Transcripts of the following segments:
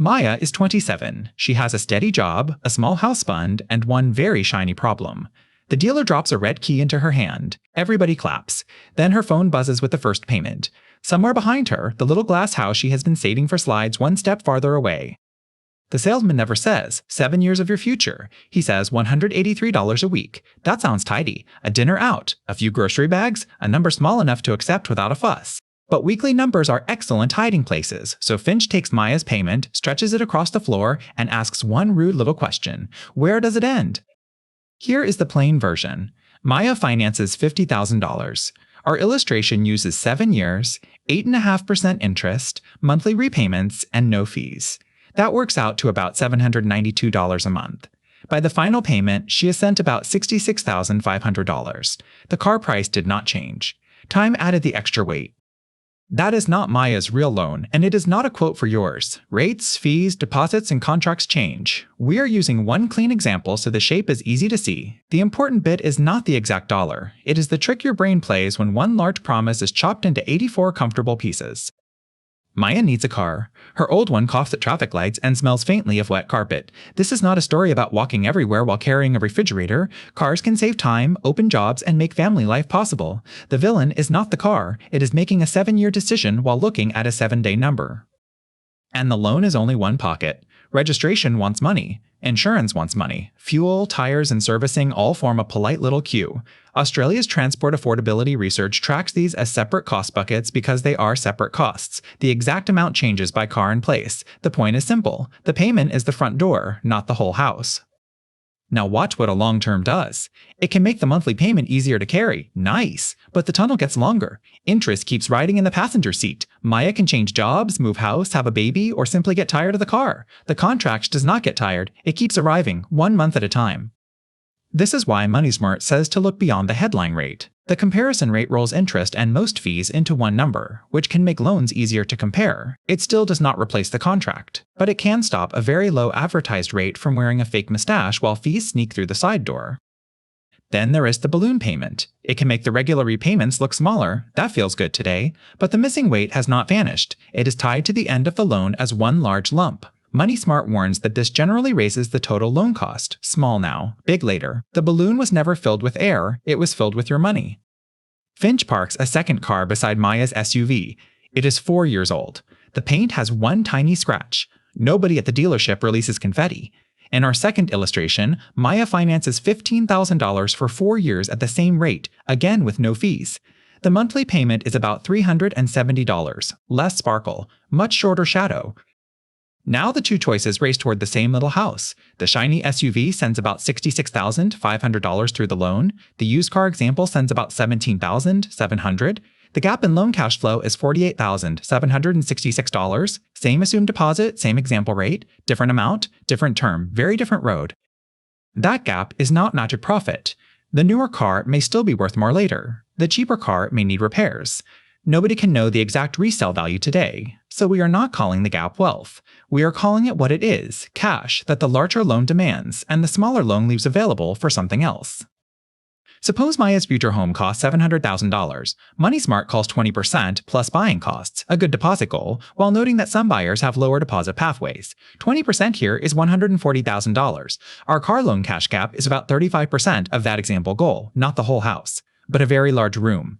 Maya is 27. She has a steady job, a small house fund, and one very shiny problem. The dealer drops a red key into her hand. Everybody claps. Then her phone buzzes with the first payment. Somewhere behind her, the little glass house she has been saving for slides one step farther away. The salesman never says, 7 years of your future. He says $183 a week. That sounds tidy. A dinner out, a few grocery bags, a number small enough to accept without a fuss. But weekly numbers are excellent hiding places, so Finch takes Maya's payment, stretches it across the floor, and asks one rude little question. Where does it end? Here is the plain version. Maya finances $50,000. Our illustration uses 7 years, 8.5% interest, monthly repayments, and no fees. That works out to about $792 a month. By the final payment, she has sent about $66,500. The car price did not change. Time added the extra weight. That is not Maya's real loan, and it is not a quote for yours. Rates, fees, deposits, and contracts change. We are using one clean example so the shape is easy to see. The important bit is not the exact dollar. It is the trick your brain plays when one large promise is chopped into 84 comfortable pieces. Maya needs a car. Her old one coughs at traffic lights and smells faintly of wet carpet. This is not a story about walking everywhere while carrying a refrigerator. Cars can save time, open jobs, and make family life possible. The villain is not the car. It is making a 7-year decision while looking at a 7-day number. And the loan is only one pocket. Registration wants money. Insurance wants money. Fuel, tires, and servicing all form a polite little queue. Australia's transport affordability research tracks these as separate cost buckets because they are separate costs. The exact amount changes by car and place. The point is simple. The payment is the front door, not the whole house. Now watch what a long term does. It can make the monthly payment easier to carry. Nice! But the tunnel gets longer. Interest keeps riding in the passenger seat. Maya can change jobs, move house, have a baby, or simply get tired of the car. The contract does not get tired. It keeps arriving, 1 month at a time. This is why MoneySmart says to look beyond the headline rate. The comparison rate rolls interest and most fees into one number, which can make loans easier to compare. It still does not replace the contract, but it can stop a very low advertised rate from wearing a fake mustache while fees sneak through the side door. Then there is the balloon payment. It can make the regular repayments look smaller. That feels good today. But the missing weight has not vanished. It is tied to the end of the loan as one large lump. MoneySmart warns that this generally raises the total loan cost. Small now, big later. The balloon was never filled with air, it was filled with your money. Finch parks a second car beside Maya's SUV. It is 4 years old. The paint has one tiny scratch. Nobody at the dealership releases confetti. In our second illustration, Maya finances $15,000 for 4 years at the same rate, again with no fees. The monthly payment is about $370. Less sparkle, much shorter shadow. Now the two choices race toward the same little house. The shiny SUV sends about $66,500 through the loan. The used car example sends about $17,700. The gap in loan cash flow is $48,766. Same assumed deposit, same example rate, different amount, different term, very different road. That gap is not magic profit. The newer car may still be worth more later. The cheaper car may need repairs. Nobody can know the exact resale value today, so we are not calling the gap wealth. We are calling it what it is, cash that the larger loan demands and the smaller loan leaves available for something else. Suppose Maya's future home costs $700,000. MoneySmart calls 20% plus buying costs, a good deposit goal, while noting that some buyers have lower deposit pathways. 20% here is $140,000. Our car loan cash gap is about 35% of that example goal, not the whole house, but a very large room.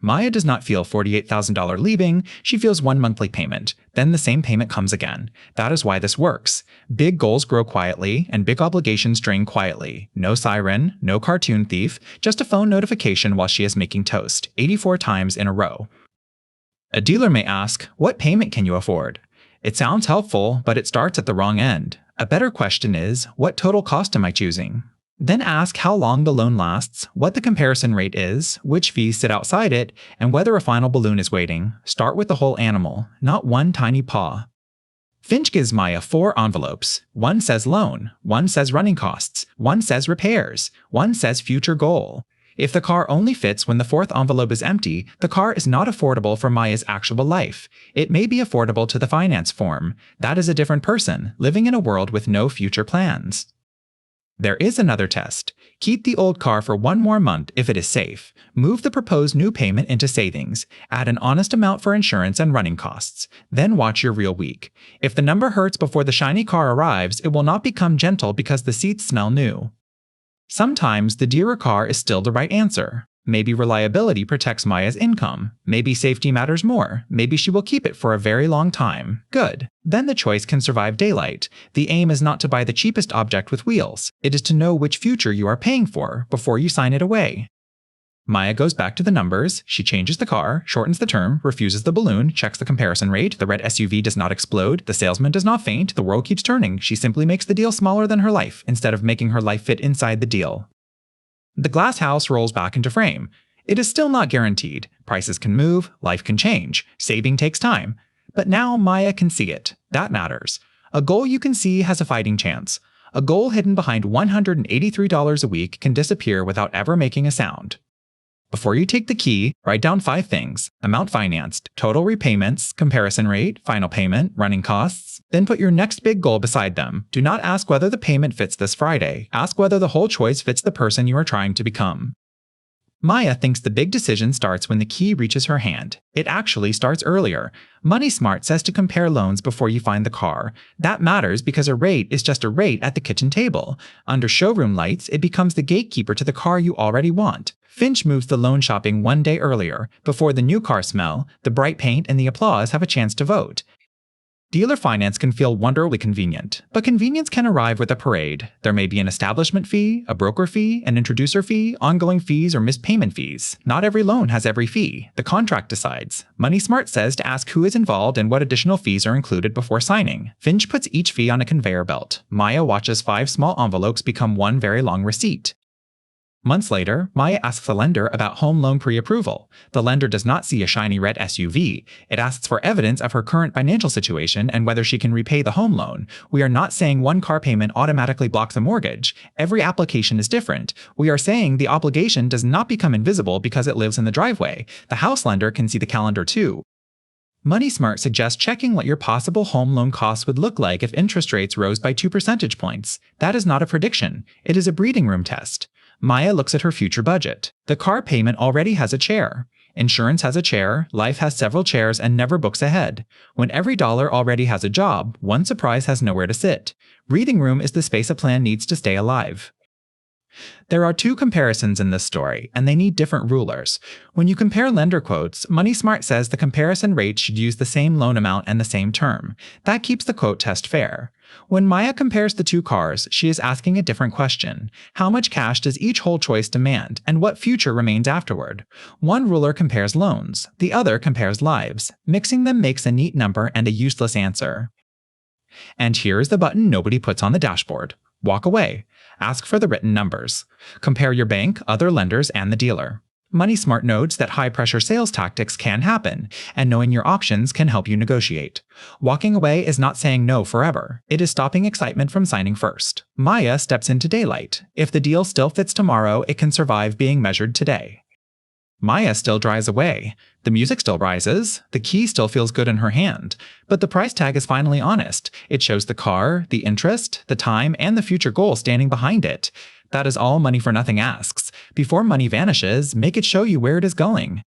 Maya does not feel $48,000 leaving, she feels one monthly payment. Then the same payment comes again. That is why this works. Big goals grow quietly, and big obligations drain quietly. No siren, no cartoon thief, just a phone notification while she is making toast, 84 times in a row. A dealer may ask, what payment can you afford? It sounds helpful, but it starts at the wrong end. A better question is, what total cost am I choosing? Then ask how long the loan lasts, what the comparison rate is, which fees sit outside it, and whether a final balloon is waiting. Start with the whole animal, not one tiny paw. Finch gives Maya 4 envelopes. One says loan, one says running costs, one says repairs, one says future goal. If the car only fits when the 4th envelope is empty, the car is not affordable for Maya's actual life. It may be affordable to the finance form. That is a different person, living in a world with no future plans. There is another test. Keep the old car for one more month if it is safe. Move the proposed new payment into savings. Add an honest amount for insurance and running costs. Then watch your real week. If the number hurts before the shiny car arrives, it will not become gentle because the seats smell new. Sometimes the dearer car is still the right answer. Maybe reliability protects Maya's income. Maybe safety matters more. Maybe she will keep it for a very long time. Good. Then the choice can survive daylight. The aim is not to buy the cheapest object with wheels. It is to know which future you are paying for before you sign it away. Maya goes back to the numbers. She changes the car, shortens the term, refuses the balloon, checks the comparison rate. The red SUV does not explode. The salesman does not faint. The world keeps turning. She simply makes the deal smaller than her life instead of making her life fit inside the deal. The glass house rolls back into frame. It is still not guaranteed. Prices can move, life can change, saving takes time. But now Maya can see it. That matters. A goal you can see has a fighting chance. A goal hidden behind $183 a week can disappear without ever making a sound. Before you take the key, write down 5 things: amount financed, total repayments, comparison rate, final payment, running costs. Then put your next big goal beside them. Do not ask whether the payment fits this Friday. Ask whether the whole choice fits the person you are trying to become. Maya thinks the big decision starts when the key reaches her hand. It actually starts earlier. MoneySmart says to compare loans before you find the car. That matters because a rate is just a rate at the kitchen table. Under showroom lights, it becomes the gatekeeper to the car you already want. Finch moves the loan shopping one day earlier. Before the new car smell, the bright paint and the applause have a chance to vote. Dealer finance can feel wonderfully convenient, but convenience can arrive with a parade. There may be an establishment fee, a broker fee, an introducer fee, ongoing fees, or missed payment fees. Not every loan has every fee. The contract decides. MoneySmart says to ask who is involved and what additional fees are included before signing. Finch puts each fee on a conveyor belt. Maya watches 5 small envelopes become one very long receipt. Months later, Maya asks the lender about home loan pre-approval. The lender does not see a shiny red SUV. It asks for evidence of her current financial situation and whether she can repay the home loan. We are not saying one car payment automatically blocks a mortgage. Every application is different. We are saying the obligation does not become invisible because it lives in the driveway. The house lender can see the calendar too. MoneySmart suggests checking what your possible home loan costs would look like if interest rates rose by 2 percentage points. That is not a prediction. It is a breathing room test. Maya looks at her future budget. The car payment already has a chair. Insurance has a chair, life has several chairs and never books ahead. When every dollar already has a job, one surprise has nowhere to sit. Breathing room is the space a plan needs to stay alive. There are 2 comparisons in this story, and they need different rulers. When you compare lender quotes, MoneySmart says the comparison rate should use the same loan amount and the same term. That keeps the quote test fair. When Maya compares the 2 cars, she is asking a different question. How much cash does each whole choice demand, and what future remains afterward? One ruler compares loans, the other compares lives. Mixing them makes a neat number and a useless answer. And here is the button nobody puts on the dashboard. Walk away. Ask for the written numbers. Compare your bank, other lenders, and the dealer. MoneySmart notes that high-pressure sales tactics can happen, and knowing your options can help you negotiate. Walking away is not saying no forever. It is stopping excitement from signing first. Maya steps into daylight. If the deal still fits tomorrow, it can survive being measured today. Maya still drives away. The music still rises. The key still feels good in her hand. But the price tag is finally honest. It shows the car, the interest, the time, and the future goal standing behind it. That is all Money for Nothing asks. Before money vanishes, make it show you where it is going.